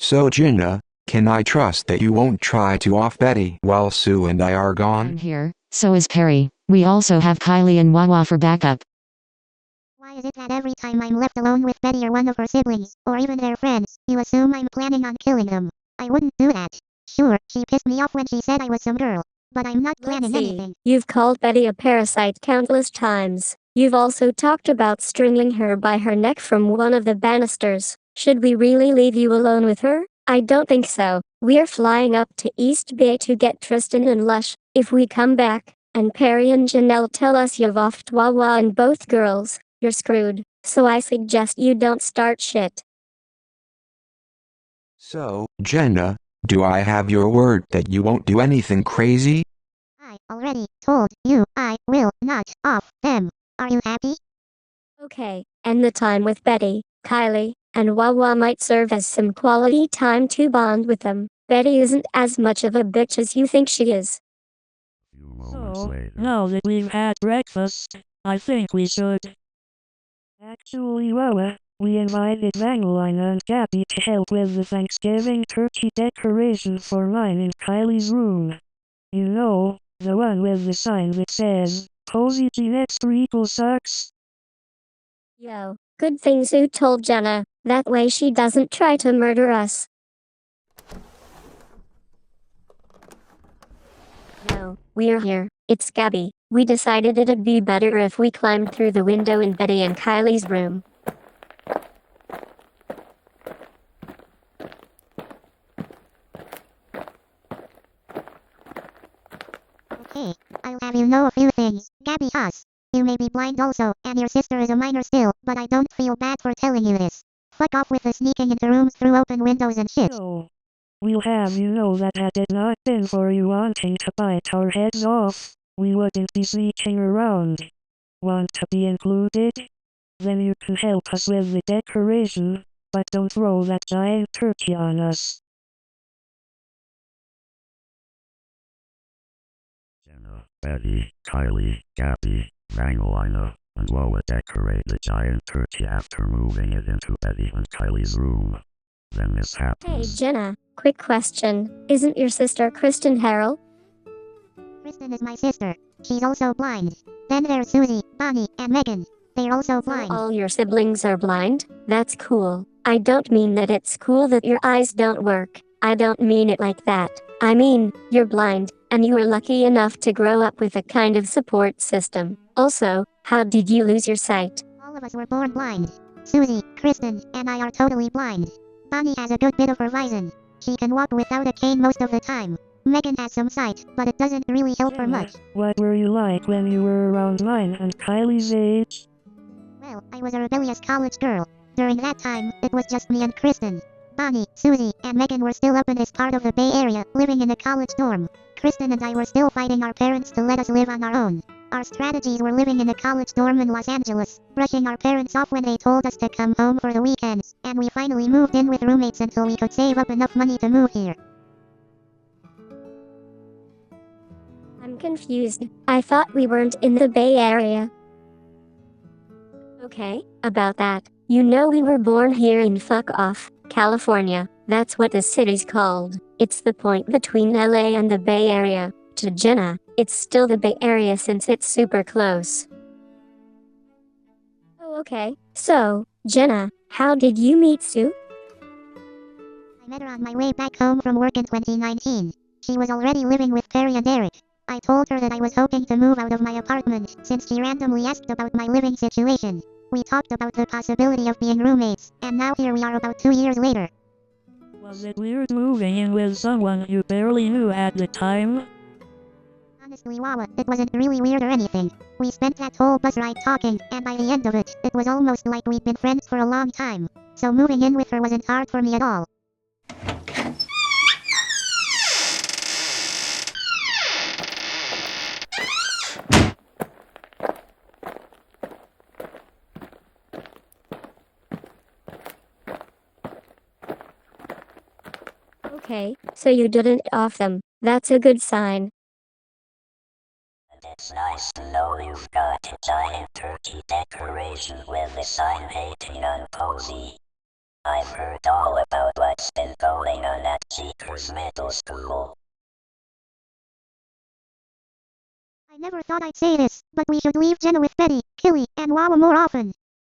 So Jenna, can I trust that you won't try to off Betty while Sue and I are I'm gone? here, so is Perry. We also have Kylie and Wawa for backup. Why is it that every time I'm left alone with Betty or one of her siblings, or even their friends, you assume I'm planning on killing them? I wouldn't do that. Sure, she pissed me off when she said I was some girl. But I'm not Let's planning see. anything. You've called Betty a parasite countless times. You've also talked about stringing her by her neck from one of the banisters. Should we really leave you alone with her? I don't think so. We're flying up to East Bay to get Tristan and Lush. If we come back, and Perry and Janelle tell us you've offed Wawa and both girls, you're screwed. So I suggest you don't start shit. So, Jenna, do I have your word that you won't do anything crazy? I already told you I will not off them. Are you happy? Okay, and the time with Betty, Kylie, and Wawa might serve as some quality time to bond with them. Betty isn't as much of a bitch as you think she is. Few moments later. Now that we've had breakfast, I think we should. Actually, Wawa, we invited Vangelina and Gabby to help with the Thanksgiving turkey decoration for mine and Kylie's room. You know, the one with the sign that says, Cozy Next equals sucks. Yo, good thing Sue told Jenna, that way she doesn't try to murder us. No, we're here. It's Gabby. We decided it'd be better if we climbed through the window in Betty and Kylie's room. Okay, I'll have you know a few things. Gabby Huss. You may be blind also, and your sister is a minor still, but I don't feel bad for telling you this. Fuck off with the sneaking into rooms through open windows and shit. So, we'll have you know that had it not been for you wanting to bite our heads off, we wouldn't be sneaking around. Want to be included? Then you can help us with the decoration, but don't throw that giant turkey on us. Jenna, Betty, Kylie, Gabby, Vangelina, and Wawa decorate the giant turkey after moving it into Betty and Kylie's room. Then this Hey happens. Jenna, quick question. Isn't your sister Kristen Harrell? Kristen is my sister. She's also blind. Then there's Susie, Bonnie, and Megan. They're also So blind. all your siblings are blind? That's cool. I don't mean that it's cool that your eyes don't work. I don't mean it like that. I mean, you're blind, and you were lucky enough to grow up with a kind of support system. Also, how did you lose your sight? All of us were born blind. Susie, Kristen, and I are totally blind. Bonnie has a good bit of her vision. She can walk without a cane most of the time. Megan has some sight, but it doesn't really help her much. What were you like when you were around mine and Kylie's age? Well, I was a rebellious college girl. During that time, it was just me and Kristen. Bonnie, Susie, and Megan were still up in this part of the Bay Area, living in a college dorm. Kristen and I were still fighting our parents to let us live on our own. Our strategies were living in a college dorm in Los Angeles, brushing our parents off when they told us to come home for the weekends, and we finally moved in with roommates until we could save up enough money to move here. I'm confused. I thought we weren't in the Bay Area. Okay, about that. You know we were born here in fuck off, California. That's what the city's called. It's the point between LA and the Bay Area. To Jenna, it's still the Bay Area since it's super close. Oh okay. So, Jenna, how did you meet Sue? I met her on my way back home from work in 2019. She was already living with Perry and Eric. I told her that I was hoping to move out of my apartment since she randomly asked about my living situation. We talked about the possibility of being roommates, and now here we are about 2 years later. Was it weird moving in with someone you barely knew at the time? Honestly, Wawa, it wasn't really weird or anything. We spent that whole bus ride talking, and by the end of it, it was almost like we'd been friends for a long time. So moving in with her wasn't hard for me at all. Okay, so you didn't off them. That's a good sign. It's nice to know you've got a giant turkey decoration with the sign hating on Posey. I've heard all about what's been going Jenna's middle school. I never thought I'd say this, but we should leave Jenna with Betty, Kylie, and Wawa more often.